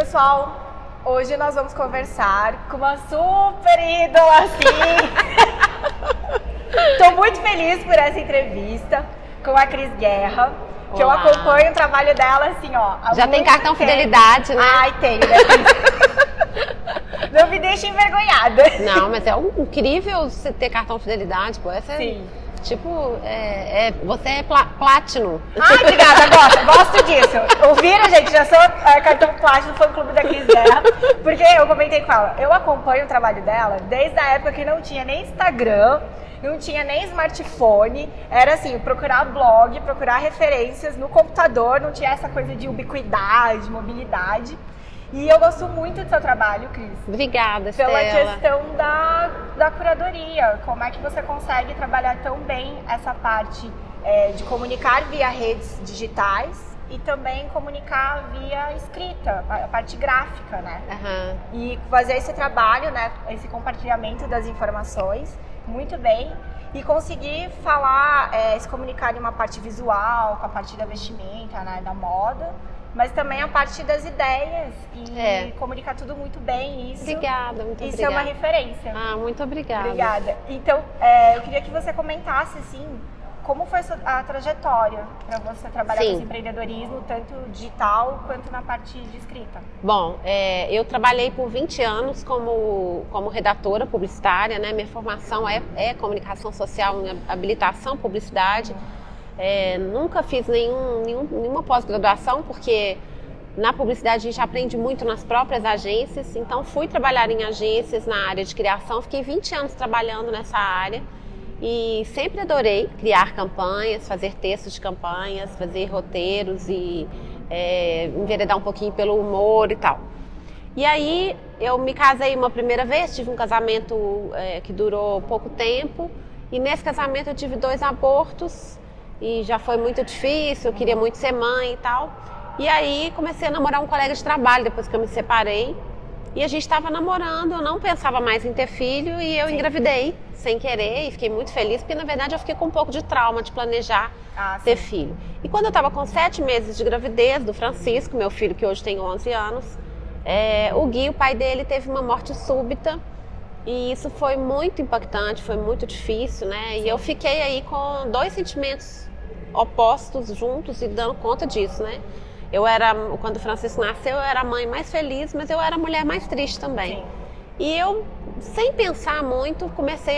pessoal, hoje nós vamos conversar com uma super ídola, assim. Tô muito feliz por essa entrevista com a Cris Guerra, que eu acompanho o trabalho dela, assim, ó. Já tem cartão fidelidade, né? Ai, tenho, né? Não me deixe envergonhada. Não, mas é incrível você ter cartão fidelidade, pô. Essa Sim. Tipo, você é Platinum. Ai, obrigada, gosto disso. Ouviram, gente? Já sou cartão Platinum do fã-clube da Cris Guerra, porque eu comentei com ela, eu acompanho o trabalho dela desde a época que não tinha nem Instagram, não tinha nem smartphone, era assim, procurar blog, procurar referências no computador, não tinha essa coisa de ubiquidade, mobilidade. E eu gosto muito do seu trabalho, Cris. Obrigada, Pela Estela. questão da curadoria. Como é que você consegue trabalhar tão bem essa parte de comunicar via redes digitais e também comunicar via escrita, a parte gráfica, né? Uhum. E fazer esse trabalho, né, esse compartilhamento das informações, muito bem. E conseguir falar, se comunicar em uma parte visual, com a parte da vestimenta, né, da moda, mas também a parte das ideias e comunicar tudo muito bem. Isso, obrigada, muito isso obrigada. é uma referência. Ah, muito obrigada. Obrigada. Então, eu queria que você comentasse, assim, como foi a trajetória para você trabalhar com esse empreendedorismo, tanto digital quanto na parte de escrita? Bom, eu trabalhei por 20 anos como redatora publicitária, né? Minha formação é comunicação social, habilitação publicidade. Nunca fiz nenhuma pós-graduação, porque na publicidade a gente aprende muito nas próprias agências. Então fui trabalhar em agências na área de criação, fiquei 20 anos trabalhando nessa área e sempre adorei criar campanhas, fazer textos de campanhas, fazer roteiros e enveredar um pouquinho pelo humor e tal. E aí eu me casei uma primeira vez, tive um casamento que durou pouco tempo e nesse casamento eu tive 2 abortos. E já foi muito difícil, eu queria muito ser mãe e tal. E aí comecei a namorar um colega de trabalho depois que eu me separei. E a gente estava namorando, eu não pensava mais em ter filho e eu engravidei sem querer e fiquei muito feliz, porque na verdade eu fiquei com um pouco de trauma de planejar ter filho. E quando eu estava com 7 meses de gravidez do Francisco, meu filho que hoje tem 11 anos, o Gui, o pai dele, teve uma morte súbita. E isso foi muito impactante, foi muito difícil, né? E eu fiquei aí com 2 sentimentos opostos juntos e dando conta disso, né? Quando o Francisco nasceu, eu era a mãe mais feliz, mas eu era a mulher mais triste também. Sim. E eu, sem pensar muito, comecei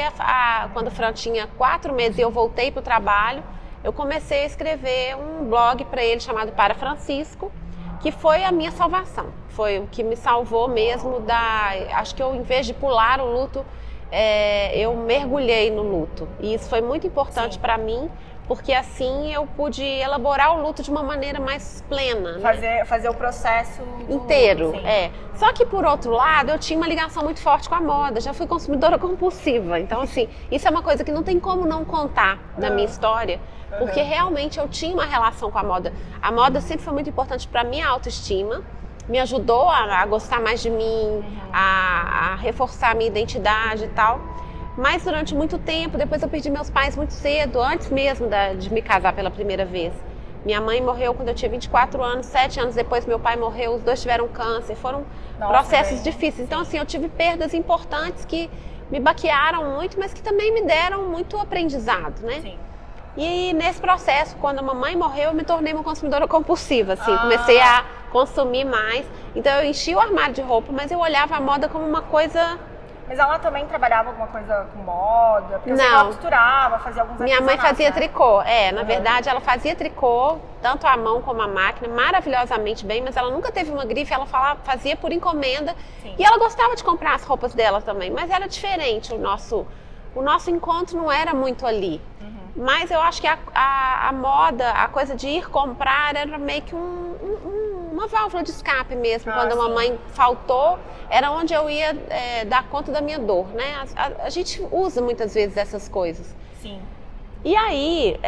quando o Fran tinha 4 meses e eu voltei para o trabalho, eu comecei a escrever um blog para ele chamado Para Francisco, que foi a minha salvação. Foi o que me salvou mesmo acho que eu, em vez de pular o luto, eu mergulhei no luto. E isso foi muito importante para mim, porque assim eu pude elaborar o luto de uma maneira mais plena. Né? Fazer o processo inteiro, luto, Só que por outro lado, eu tinha uma ligação muito forte com a moda, já fui consumidora compulsiva. Então assim, isso é uma coisa que não tem como não contar na minha história, porque realmente eu tinha uma relação com a moda. A moda sempre foi muito importante para minha autoestima, me ajudou a gostar mais de mim, a reforçar a minha identidade e tal. Mas durante muito tempo, depois eu perdi meus pais muito cedo, antes mesmo de me casar pela primeira vez. Minha mãe morreu quando eu tinha 24 anos, 7 anos depois meu pai morreu, os 2 tiveram câncer, foram processos difíceis. Então assim, eu tive perdas importantes que me baquearam muito, mas que também me deram muito aprendizado, né? Sim. E nesse processo, quando a mamãe morreu, eu me tornei uma consumidora compulsiva, assim, comecei a consumir mais. Então eu enchi o armário de roupa, mas eu olhava a moda como uma coisa... Mas ela também trabalhava alguma coisa com moda? Porque eu sei que ela costurava, fazia alguns Minha mãe fazia né? tricô, na verdade ela fazia tricô, tanto à mão como à máquina, maravilhosamente bem, mas ela nunca teve uma grife, ela fazia por encomenda. Sim. E ela gostava de comprar as roupas dela também, mas era diferente, o nosso encontro não era muito ali. Mas eu acho que a moda, a coisa de ir comprar era meio que uma válvula de escape mesmo. Quando a mamãe faltou, era onde eu ia dar conta da minha dor, né? A gente usa muitas vezes essas coisas. Sim. E aí,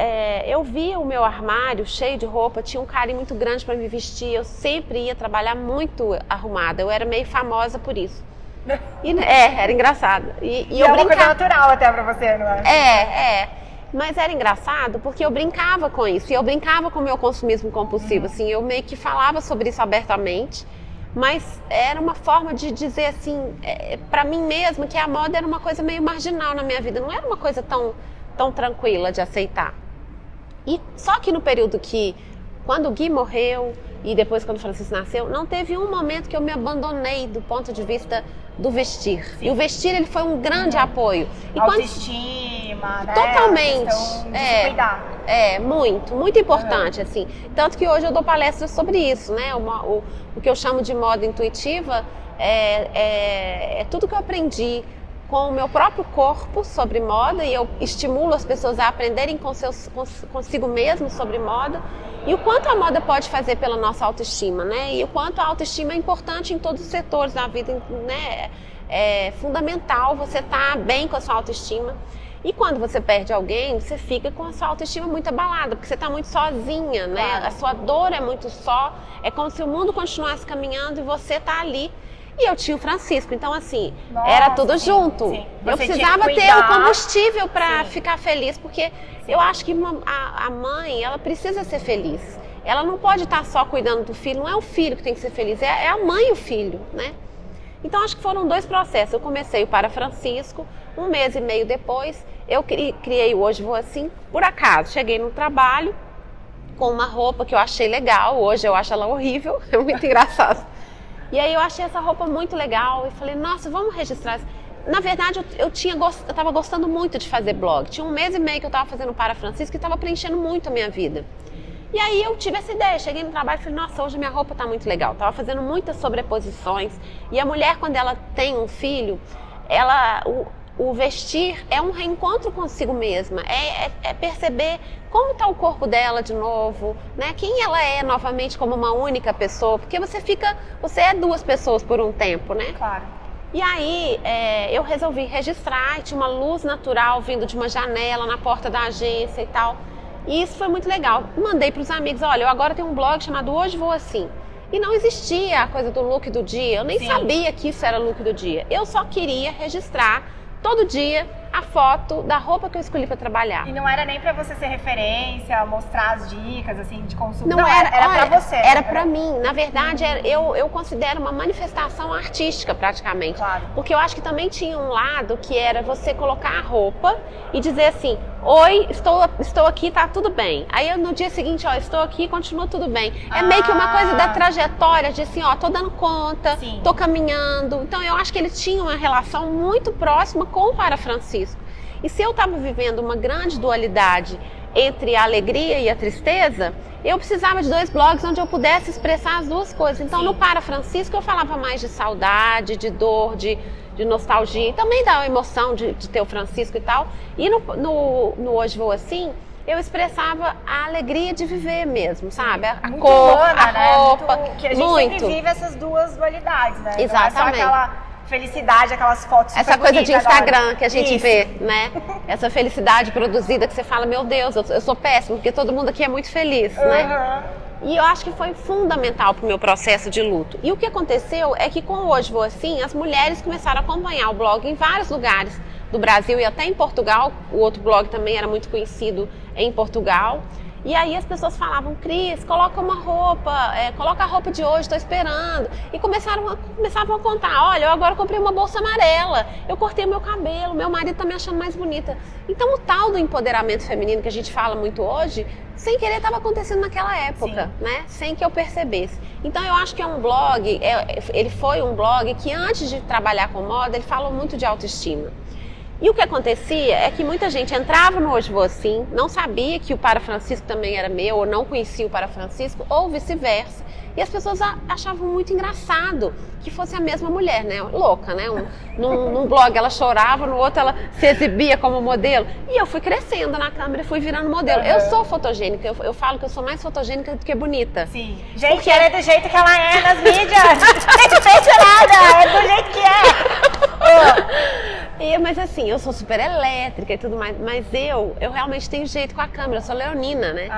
eu via o meu armário cheio de roupa, tinha um carinho muito grande para me vestir, eu sempre ia trabalhar muito arrumada, eu era meio famosa por isso. Era engraçado. E é uma coisa natural até pra você, não é? Mas era engraçado porque eu brincava com isso, e eu brincava com o meu consumismo compulsivo, assim, eu meio que falava sobre isso abertamente, mas era uma forma de dizer assim, para mim mesma, que a moda era uma coisa meio marginal na minha vida, não era uma coisa tão tranquila de aceitar. E só que no período quando o Gui morreu e depois quando o Francisco nasceu, não teve um momento que eu me abandonei do ponto de vista do vestir. Sim. E o vestir, ele foi um grande apoio. E autoestima, né? Totalmente. De se cuidar. Muito importante, assim. Tanto que hoje eu dou palestras sobre isso, né? O que eu chamo de moda intuitiva é tudo que eu aprendi com o meu próprio corpo sobre moda, e eu estimulo as pessoas a aprenderem consigo mesmo sobre moda, e o quanto a moda pode fazer pela nossa autoestima, né? E o quanto a autoestima é importante em todos os setores da vida, né? É fundamental você estar bem com a sua autoestima. E quando você perde alguém, você fica com a sua autoestima muito abalada, porque você está muito sozinha, né? Claro. A sua dor é muito só, é como se o mundo continuasse caminhando e você está ali. E eu tinha o Francisco, então assim, era tudo junto. Sim. Eu precisava ter o combustível para ficar feliz, porque eu acho que a mãe, ela precisa ser feliz. Ela não pode estar só cuidando do filho, não é o filho que tem que ser feliz, é a mãe e o filho, né? Então acho que foram 2 processos. Eu comecei o Para Francisco, 1 mês e meio depois, eu criei o Hoje Vou Assim, por acaso. Cheguei no trabalho com uma roupa que eu achei legal, hoje eu acho ela horrível, é muito engraçado. E aí eu achei essa roupa muito legal e falei, nossa, vamos registrar. Na verdade, eu estava gostando muito de fazer blog. Tinha 1 mês e meio que eu estava fazendo Para Francisco e estava preenchendo muito a minha vida. E aí eu tive essa ideia, cheguei no trabalho e falei, nossa, hoje minha roupa está muito legal. Estava fazendo muitas sobreposições. E a mulher, quando ela tem um filho, o vestir é um reencontro consigo mesma, é perceber como está o corpo dela de novo, né? Quem ela é novamente como uma única pessoa, porque você é 2 pessoas por um tempo, né? Claro. E aí eu resolvi registrar, e tinha uma luz natural vindo de uma janela na porta da agência e tal, e isso foi muito legal. Mandei para os amigos, olha, eu agora tenho um blog chamado Hoje Vou Assim. E não existia a coisa do look do dia, eu nem sabia que isso era look do dia, eu só queria registrar todo dia a foto da roupa que eu escolhi para trabalhar. E não era nem para você ser referência, mostrar as dicas assim de consumo. Não era para você. Era para mim. Na verdade, eu considero uma manifestação artística praticamente. Claro. Porque eu acho que também tinha um lado que era você colocar a roupa e dizer assim, oi, estou aqui, tá tudo bem. Aí no dia seguinte, ó, estou aqui, continua tudo bem. É meio que uma coisa da trajetória de assim, ó, tô dando conta, tô caminhando. Então eu acho que ele tinha uma relação muito próxima com o Para Francisco. E se eu estava vivendo uma grande dualidade entre a alegria e a tristeza, eu precisava de 2 blogs onde eu pudesse expressar as 2 coisas. Então no Para Francisco eu falava mais de saudade, de dor, de nostalgia, e também da emoção de ter o Francisco e tal. E no Hoje Vou Assim, eu expressava a alegria de viver mesmo, sabe? A muito cor, humana, a roupa. Muito, que a gente sempre vive essas 2 dualidades, né? Exatamente. Não é só aquela felicidade, aquelas fotos essa coisa de Instagram agora que a gente vê, né? Essa felicidade produzida que você fala, meu Deus, eu sou péssimo, porque todo mundo aqui é muito feliz, né? E eu acho que foi fundamental para o meu processo de luto. E o que aconteceu é que com o Hoje Vou Assim, as mulheres começaram a acompanhar o blog em vários lugares do Brasil e até em Portugal. O outro blog também era muito conhecido em Portugal. E aí as pessoas falavam, Cris, coloca uma roupa, coloca a roupa de hoje, estou esperando. E começavam a contar, olha, eu agora comprei uma bolsa amarela, eu cortei o meu cabelo, meu marido está me achando mais bonita. Então o tal do empoderamento feminino que a gente fala muito hoje, sem querer estava acontecendo naquela época, né? Sem que eu percebesse. Então eu acho que é um blog, ele foi um blog que antes de trabalhar com moda, ele falou muito de autoestima. E o que acontecia é que muita gente entrava no Hoje Vou Assim, não sabia que o Para Francisco também era meu, ou não conhecia o Para Francisco, ou vice-versa. E as pessoas achavam muito engraçado que fosse a mesma mulher, né? Louca, né? Num blog ela chorava, no outro ela se exibia como modelo. E eu fui crescendo na câmera e fui virando modelo. Eu sou fotogênica, eu falo que eu sou mais fotogênica do que bonita. Sim. Gente, porque ela é do jeito que ela é nas mídias. Não pensa nada, é do jeito que é. Mas assim, eu sou super elétrica e tudo mais, mas eu realmente tenho jeito com a câmera, eu sou leonina, né?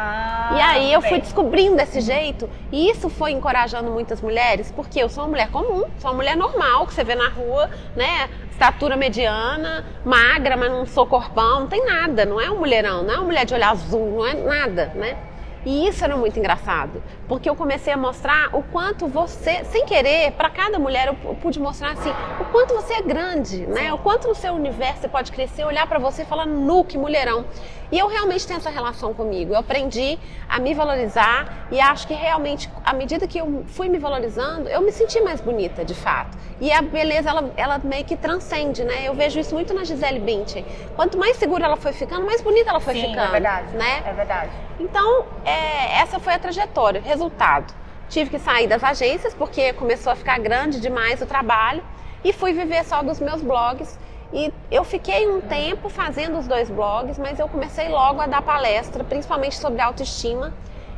E aí eu fui descobrindo esse jeito, e isso foi encorajando muitas mulheres, porque eu sou uma mulher comum, sou uma mulher normal, que você vê na rua, né? Estatura mediana, magra, mas não sou corpão, não tem nada, não é um mulherão, não é uma mulher de olho azul, não é nada, né? E isso era muito engraçado, porque eu comecei a mostrar o quanto você, sem querer, para cada mulher eu pude mostrar assim, o quanto você é grande, né? O quanto no seu universo você pode crescer, olhar para você e falar, nu, que mulherão. E eu realmente tenho essa relação comigo. Eu aprendi a me valorizar e acho que realmente, à medida que eu fui me valorizando, eu me senti mais bonita, de fato. E a beleza, ela meio que transcende, né? Eu vejo isso muito na Gisele Bündchen. Quanto mais segura ela foi ficando, mais bonita ela foi ficando. É verdade, né? É verdade. Então, essa foi a trajetória. Resultado, tive que sair das agências porque começou a ficar grande demais o trabalho e fui viver só dos meus blogs. E eu fiquei um tempo fazendo os 2 blogs, mas eu comecei logo a dar palestra, principalmente sobre autoestima.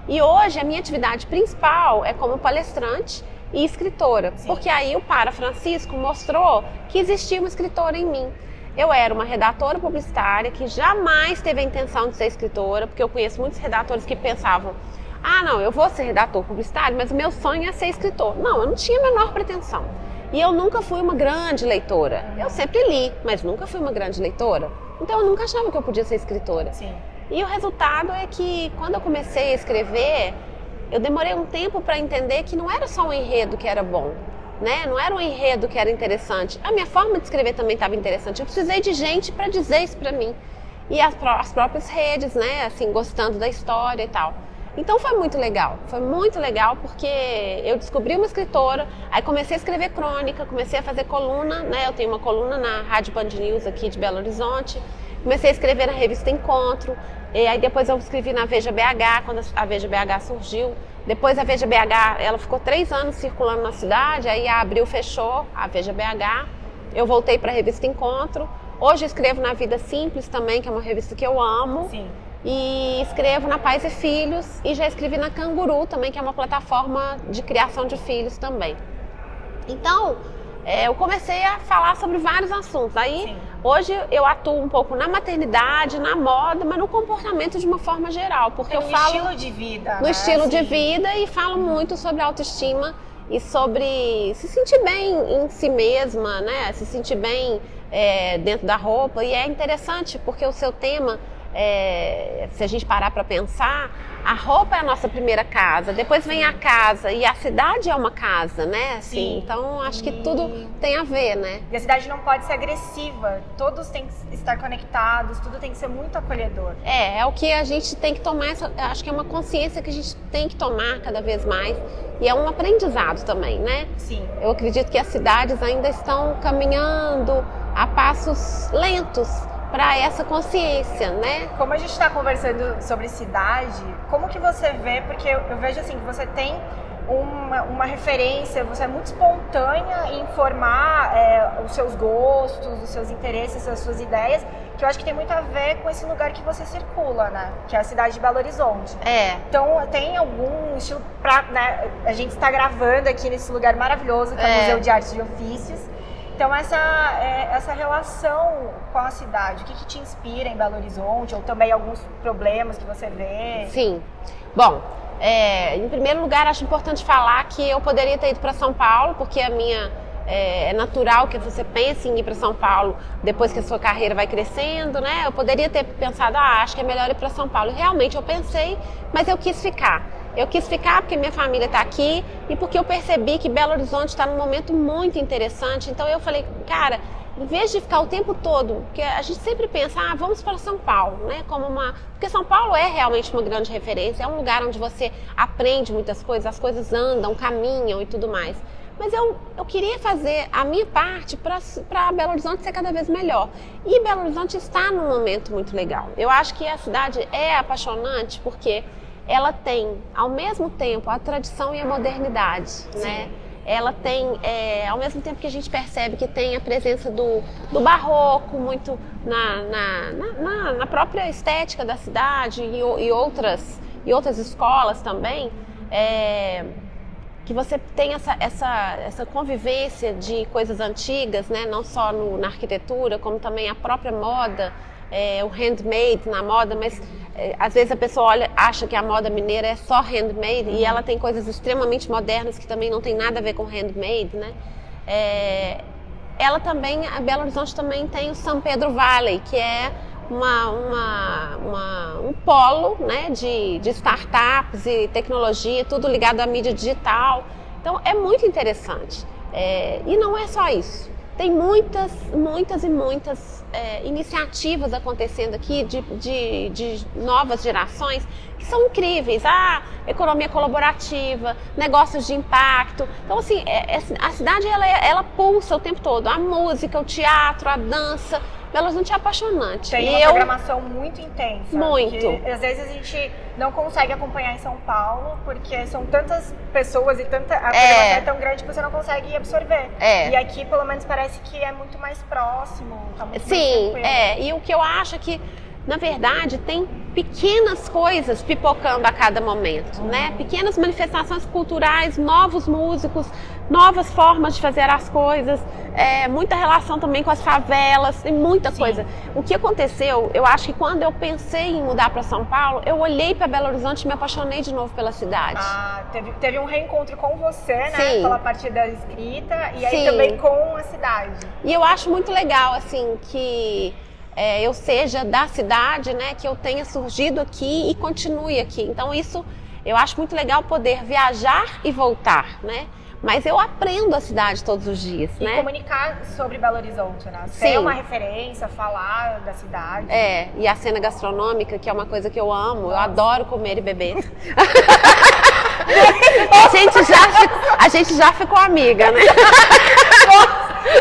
E hoje a minha atividade principal é como palestrante e escritora. Sim. Porque aí o Para Francisco mostrou que existia uma escritora em mim. Eu era uma redatora publicitária que jamais teve a intenção de ser escritora, porque eu conheço muitos redatores que pensavam, não, eu vou ser redator publicitário, mas o meu sonho é ser escritor. Não, eu não tinha a menor pretensão. E eu nunca fui uma grande leitora. Eu sempre li, mas nunca fui uma grande leitora. Então eu nunca achava que eu podia ser escritora. Sim. E o resultado é que quando eu comecei a escrever, eu demorei um tempo para entender que não era só um enredo que era bom, né? Não era um enredo que era interessante. A minha forma de escrever também estava interessante. Eu precisei de gente para dizer isso para mim. E as próprias redes, né? Assim, gostando da história e tal. Então foi muito legal porque eu descobri uma escritora, aí comecei a escrever crônica, comecei a fazer coluna, né? Eu tenho uma coluna na Rádio Band News aqui de Belo Horizonte, comecei a escrever na revista Encontro, e aí depois eu escrevi na Veja BH, quando a Veja BH surgiu. Depois a Veja BH, ela ficou 3 anos circulando na cidade, aí a Abril fechou, a Veja BH, eu voltei para a revista Encontro. Hoje eu escrevo na Vida Simples também, que é uma revista que eu amo. Sim. E escrevo na Pais e Filhos e já escrevi na Canguru também, que é uma plataforma de criação de filhos também. Então, eu comecei a falar sobre vários assuntos. Aí, sim, hoje eu atuo um pouco na maternidade, na moda, mas no comportamento de uma forma geral. Porque eu falo estilo de vida, no estilo de vida e falo muito sobre autoestima e sobre se sentir bem em si mesma, né? Se sentir bem dentro da roupa. E é interessante porque o seu tema... se a gente parar para pensar, a roupa é a nossa primeira casa, depois vem a casa e a cidade é uma casa, né? Assim, sim. Então acho que tudo tem a ver, né? E a cidade não pode ser agressiva, todos têm que estar conectados, tudo tem que ser muito acolhedor. É o que a gente tem que tomar, acho que é uma consciência que a gente tem que tomar cada vez mais e é um aprendizado também, né? Sim. Eu acredito que as cidades ainda estão caminhando a passos lentos para essa consciência, né? Como a gente está conversando sobre cidade, como que você vê, porque eu vejo assim, que você tem uma referência, você é muito espontânea em informar os seus gostos, os seus interesses, as suas ideias, que eu acho que tem muito a ver com esse lugar que você circula, né? Que é a cidade de Belo Horizonte. Então, tem algum estilo né? A gente está gravando aqui nesse lugar maravilhoso, que é o Museu de Artes e Ofícios. Então, essa relação com a cidade, o que te inspira em Belo Horizonte? Ou também alguns problemas que você vê? Sim. Bom, em primeiro lugar, acho importante falar que eu poderia ter ido para São Paulo, porque é natural que você pense em ir para São Paulo depois que a sua carreira vai crescendo, né? Eu poderia ter pensado, acho que é melhor ir para São Paulo. Realmente eu pensei, mas eu quis ficar. Eu quis ficar porque minha família está aqui e porque eu percebi que Belo Horizonte está num momento muito interessante. Então eu falei, cara, em vez de ficar o tempo todo, porque a gente sempre pensa, vamos para São Paulo, né? Porque São Paulo é realmente uma grande referência, é um lugar onde você aprende muitas coisas, as coisas andam, caminham e tudo mais. Mas eu queria fazer a minha parte para Belo Horizonte ser cada vez melhor. E Belo Horizonte está num momento muito legal. Eu acho que a cidade é apaixonante porque ela tem, ao mesmo tempo, a tradição e a modernidade, né? Ela tem, ao mesmo tempo que a gente percebe que tem a presença do barroco muito na própria estética da cidade e outras escolas também, que você tem essa convivência de coisas antigas, né? Não só na arquitetura, como também a própria moda, o handmade na moda, mas às vezes a pessoa acha que a moda mineira é só handmade e ela tem coisas extremamente modernas que também não tem nada a ver com handmade, né? A Belo Horizonte também tem o São Pedro Valley, que é um polo, né, de startups e tecnologia, tudo ligado à mídia digital. Então é muito interessante. E não é só isso. Tem muitas iniciativas acontecendo aqui de novas gerações que são incríveis. Economia colaborativa, negócios de impacto. Então, assim, a cidade ela pulsa o tempo todo. A música, o teatro, a dança. Belo Horizonte é apaixonante. Tem uma programação muito intensa. Muito. Que, às vezes a gente não consegue acompanhar em São Paulo, porque são tantas pessoas e a programação é tão grande que você não consegue absorver. E aqui, pelo menos, parece que é muito mais próximo. Tá muito Sim, mais e o que eu acho é que, na verdade, tem pequenas coisas pipocando a cada momento, né? Pequenas manifestações culturais, novos músicos, novas formas de fazer as coisas, muita relação também com as favelas, tem muita coisa. O que aconteceu, eu acho que quando eu pensei em mudar para São Paulo, eu olhei para Belo Horizonte e me apaixonei de novo pela cidade. Teve um reencontro com você, né? Sim. Pela parte da escrita e aí também com a cidade. E eu acho muito legal, assim, que eu seja da cidade, né, que eu tenha surgido aqui e continue aqui. Então isso, eu acho muito legal poder viajar e voltar, né? Mas eu aprendo a cidade todos os dias, né? E comunicar sobre Belo Horizonte, né? Ser uma referência, falar da cidade. E a cena gastronômica, que é uma coisa que eu amo, eu adoro comer e beber. A gente já ficou amiga, né?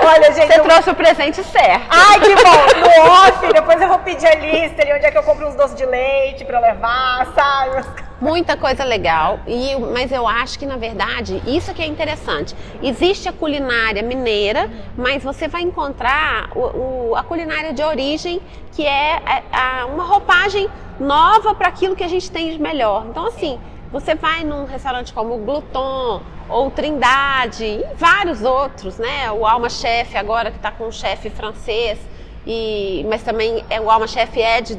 Olha, gente, você trouxe o presente certo. Ai, que bom! No off, depois eu vou pedir a lista de onde é que eu compro uns doces de leite pra eu levar, sabe? Muita coisa legal, mas eu acho que, na verdade, isso que é interessante. Existe a culinária mineira, mas você vai encontrar a culinária de origem, que é uma roupagem nova para aquilo que a gente tem de melhor. Então, assim, você vai num restaurante como o Gluton, ou Trindade, e vários outros, né? O Alma Chef agora, que está com um chefe francês, mas também o Alma Chef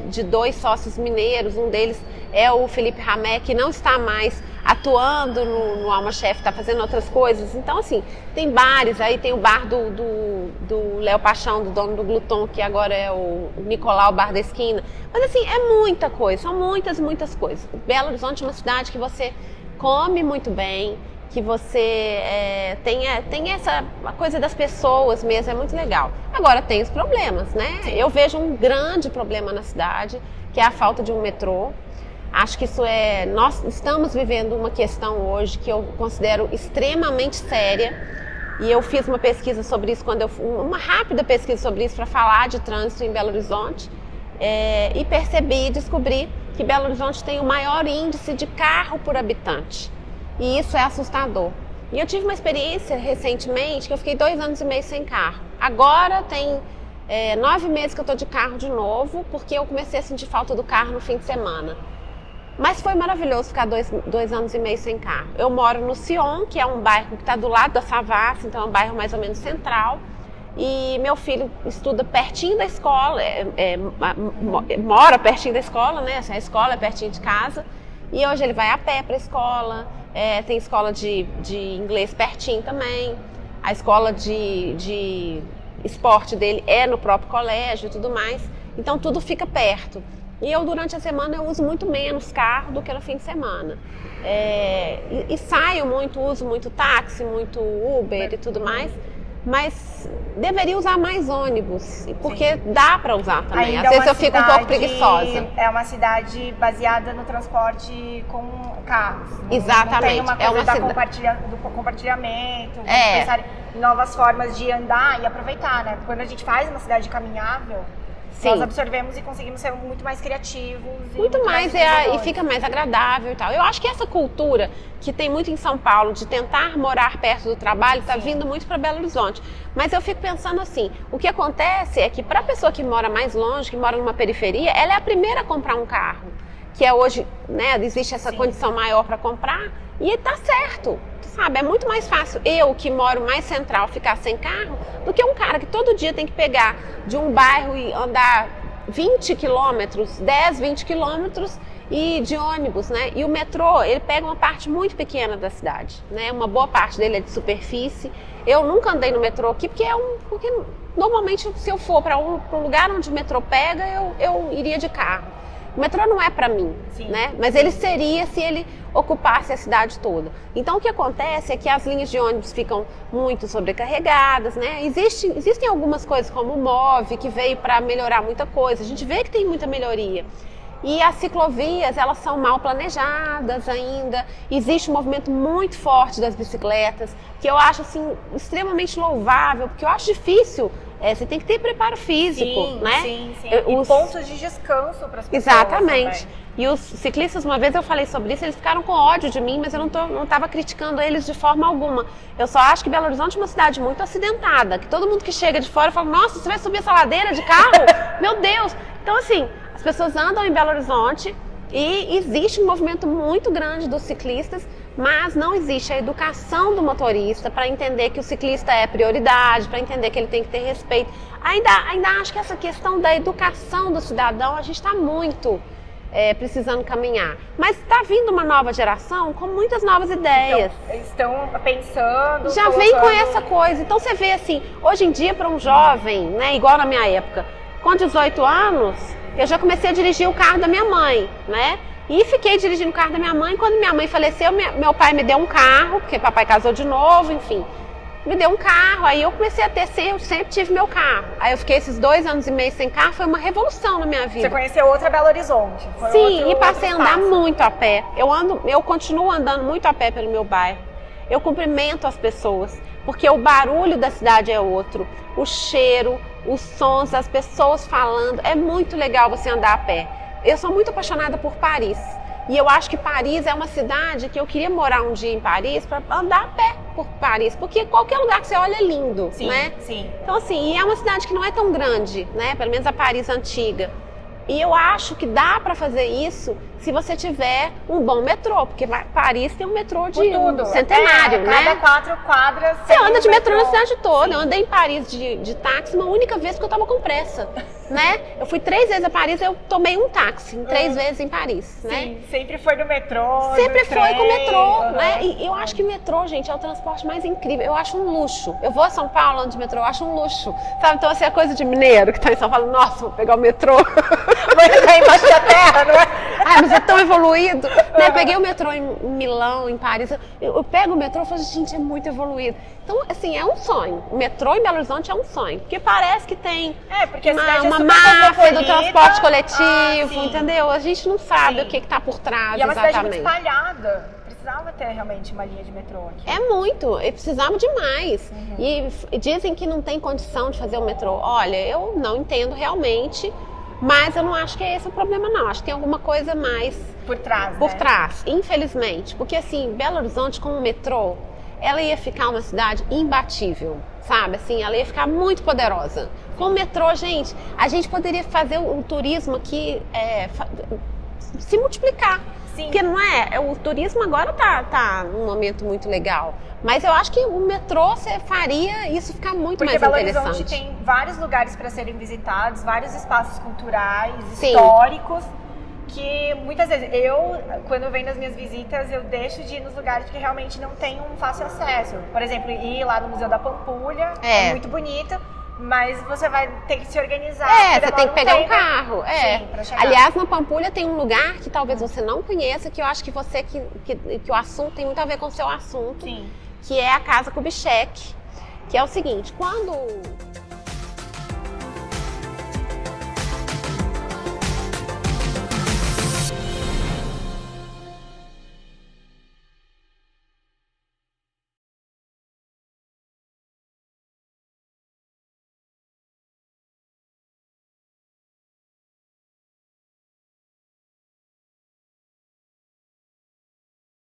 de dois sócios mineiros, um deles é o Felipe Ramé, que não está mais atuando no Alma Chef, está fazendo outras coisas. Então, assim, tem bares, aí tem o bar do Léo Paixão, do dono do Gluton, que agora é o Nicolau Bar da Esquina. Mas, assim, é muita coisa, são muitas coisas. Belo Horizonte é uma cidade que você come muito bem, que você tem essa coisa das pessoas mesmo, é muito legal. Agora tem os problemas, né? Sim. Eu vejo um grande problema na cidade, que é a falta de um metrô. Acho que nós estamos vivendo uma questão hoje que eu considero extremamente séria, e eu fiz uma pesquisa sobre isso, uma rápida pesquisa sobre isso para falar de trânsito em Belo Horizonte, e descobri que Belo Horizonte tem o maior índice de carro por habitante. E isso é assustador. E eu tive uma experiência recentemente que eu fiquei 2 anos e meio sem carro. Agora tem 9 meses que eu estou de carro de novo, porque eu comecei a sentir falta do carro no fim de semana. Mas foi maravilhoso ficar 2 anos e meio sem carro. Eu moro no Sion, que é um bairro que está do lado da Savassi, então é um bairro mais ou menos central. E meu filho estuda pertinho da escola, mora pertinho da escola, né? A escola é pertinho de casa. E hoje ele vai a pé para a escola, tem escola de inglês pertinho também. A escola de esporte dele é no próprio colégio e tudo mais. Então tudo fica perto. E eu, durante a semana, eu uso muito menos carro do que no fim de semana. E saio muito, uso muito táxi, muito Uber e tudo mais. Mas deveria usar mais ônibus, porque dá para usar também. Às vezes eu fico um pouco preguiçosa. É uma cidade baseada no transporte com carros. Exatamente. Não tem uma coisa do compartilhamento, pensar em novas formas de andar e aproveitar, né? Quando a gente faz uma cidade caminhável, nós absorvemos e conseguimos ser muito mais criativos. Muito mais, e fica mais agradável e tal. Eu acho que essa cultura que tem muito em São Paulo, de tentar morar perto do trabalho, está vindo muito para Belo Horizonte. Mas eu fico pensando assim, o que acontece é que para a pessoa que mora mais longe, que mora numa periferia, ela é a primeira a comprar um carro. Que hoje, né, existe essa condição maior para comprar, e tá certo. Sabe, é muito mais fácil eu, que moro mais central, ficar sem carro, do que um cara que todo dia tem que pegar de um bairro e andar 20 quilômetros, 10, 20 quilômetros, e de ônibus, né? E o metrô, ele pega uma parte muito pequena da cidade, né? Uma boa parte dele é de superfície. Eu nunca andei no metrô aqui, porque normalmente se eu for para um lugar onde o metrô pega, eu iria de carro. O metrô não é para mim, né? Mas ele seria se ele ocupasse a cidade toda. Então o que acontece é que as linhas de ônibus ficam muito sobrecarregadas, né? Existem algumas coisas como o MOVE, que veio para melhorar muita coisa. A gente vê que tem muita melhoria. E as ciclovias, elas são mal planejadas ainda. Existe um movimento muito forte das bicicletas, que eu acho assim extremamente louvável, porque eu acho difícil. Você tem que ter preparo físico, né? Sim. E pontos de descanso para as pessoas. Exatamente. Também. E os ciclistas, uma vez eu falei sobre isso, eles ficaram com ódio de mim, mas eu não estava criticando eles de forma alguma. Eu só acho que Belo Horizonte é uma cidade muito acidentada, que todo mundo que chega de fora fala, nossa, você vai subir essa ladeira de carro? Meu Deus! Então, assim, as pessoas andam em Belo Horizonte e existe um movimento muito grande dos ciclistas, mas não existe a educação do motorista para entender que o ciclista é prioridade, para entender que ele tem que ter respeito. Ainda acho que essa questão da educação do cidadão, a gente está muito precisando caminhar. Mas está vindo uma nova geração com muitas novas ideias. Então, estão pensando... Já vem com essa coisa. Então você vê assim, hoje em dia para um jovem, né, igual na minha época, com 18 anos, eu já comecei a dirigir o carro da minha mãe, né? E fiquei dirigindo o carro da minha mãe. Quando minha mãe faleceu, meu pai me deu um carro, porque papai casou de novo, enfim. Me deu um carro, aí eu comecei a ter, eu sempre tive meu carro. Aí eu fiquei esses 2 anos e meio sem carro, foi uma revolução na minha vida. Você conheceu outra Belo Horizonte? Sim, e passei a andar muito a pé. Eu continuo andando muito a pé pelo meu bairro. Eu cumprimento as pessoas, porque o barulho da cidade é outro. O cheiro, os sons, as pessoas falando. É muito legal você andar a pé. Eu sou muito apaixonada por Paris. E eu acho que Paris é uma cidade que eu queria morar um dia em Paris para andar a pé por Paris. Porque qualquer lugar que você olha é lindo, né? Sim. Então, assim, e é uma cidade que não é tão grande, né? Pelo menos a Paris antiga. E eu acho que dá para fazer isso se você tiver um bom metrô, porque Paris tem um metrô de centenário, né? Cada 4 quadras. Você anda de metrô na cidade toda. Eu andei em Paris de táxi uma única vez porque eu tava com pressa, né? Eu fui 3 vezes a Paris, eu tomei um táxi, 3 vezes em Paris, né? Sim, sempre foi do metrô. Sempre do foi trem, com o metrô, né? E eu acho que o metrô, gente, é o transporte mais incrível. Eu acho um luxo. Eu vou a São Paulo andando de metrô, eu acho um luxo. Sabe? Então, assim, a coisa de mineiro que tá em São Paulo, nossa, vou pegar o metrô. Vou entrar embaixo da terra, não é? Ai, mas é tão evoluído. Né? Peguei o metrô em Milão, em Paris. Eu pego o metrô e falo, gente, é muito evoluído. Então, assim, é um sonho. O metrô em Belo Horizonte é um sonho. Porque parece que tem porque a cidade uma é máfia do transporte coletivo, sim. Entendeu? A gente não sabe o que está por trás, e é uma exatamente. cidade muito espalhada. Precisava ter realmente uma linha de metrô aqui. É muito, e precisava demais. E dizem que não tem condição de fazer o metrô. Olha, eu não entendo realmente, mas eu não acho que é esse o problema, não. Acho que tem alguma coisa mais por trás, por trás, infelizmente. Porque assim, Belo Horizonte com o metrô, ela ia ficar uma cidade imbatível, sabe? Assim, ela ia ficar muito poderosa. Com o metrô, gente, a gente poderia fazer o turismo aqui se multiplicar. Sim. Porque não é, o turismo agora tá num momento muito legal. Mas eu acho que o metrô faria isso ficar muito mais Belo interessante. Horizonte tem vários lugares para serem visitados, vários espaços culturais, Sim. históricos, que muitas vezes quando eu venho nas minhas visitas, eu deixo de ir nos lugares que realmente não tem um fácil acesso. Por exemplo, ir lá no Museu da Pampulha, é muito bonito. Mas você vai ter que se organizar. Você tem que pegar um carro. Sim, pra chegar. Aliás, na Pampulha tem um lugar que talvez você não conheça, que eu acho que que o assunto tem muito a ver com o seu assunto. Sim. Que é a Casa Kubitschek. Que é o seguinte, quando